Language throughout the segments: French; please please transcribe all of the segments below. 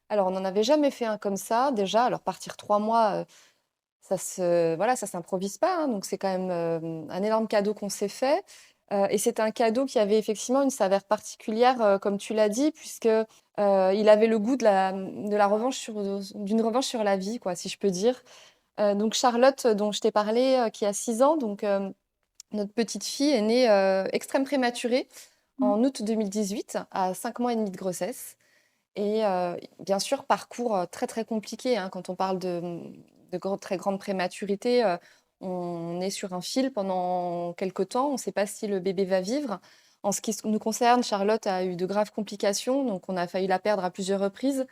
Alors, on n'en avait jamais fait un comme ça, déjà. Alors, partir 3 mois, ça s'improvise pas, hein, donc c'est quand même, un énorme cadeau qu'on s'est fait, et c'était un cadeau qui avait effectivement une saveur particulière, comme tu l'as dit, puisque, il avait le goût de la revanche d'une revanche sur la vie, quoi, si je peux dire. Donc Charlotte, dont je t'ai parlé, qui a 6 ans, donc notre petite fille est née, extrême prématurée Mmh. en août 2018, à 5 mois et demi de grossesse. Et bien sûr, parcours, très, très compliqué, hein. Quand on parle de très grande prématurité, on est sur un fil pendant quelque temps. On ne sait pas si le bébé va vivre. En ce qui nous concerne, Charlotte a eu de graves complications, donc on a failli la perdre à plusieurs reprises.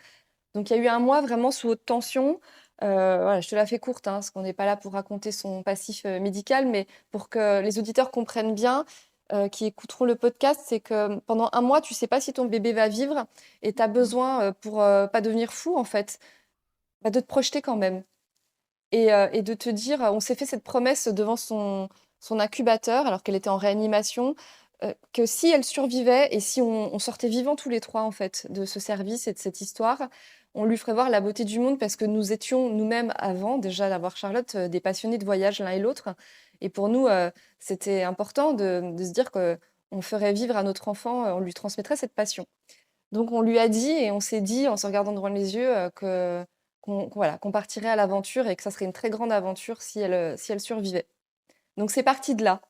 Donc il y a eu un mois vraiment sous haute tension. Voilà, je te la fais courte, hein, parce qu'on n'est pas là pour raconter son passif, médical, mais pour que les auditeurs comprennent bien, qui écouteront le podcast, c'est que pendant un mois, tu sais pas si ton bébé va vivre et tu as besoin, pour, pas devenir fou en fait, bah, de te projeter quand même et de te dire, on s'est fait cette promesse devant son incubateur alors qu'elle était en réanimation, que si elle survivait et si on sortait vivants tous les 3 en fait de ce service et de cette histoire, on lui ferait voir la beauté du monde parce que nous étions nous-mêmes avant déjà d'avoir Charlotte, des passionnés de voyage l'un et l'autre et pour nous, c'était important de se dire qu'on ferait vivre à notre enfant, on lui transmettrait cette passion. Donc on lui a dit et on s'est dit en se regardant droit dans les yeux, que voilà, qu'on partirait à l'aventure et que ça serait une très grande aventure si elle survivait. Donc c'est parti de là.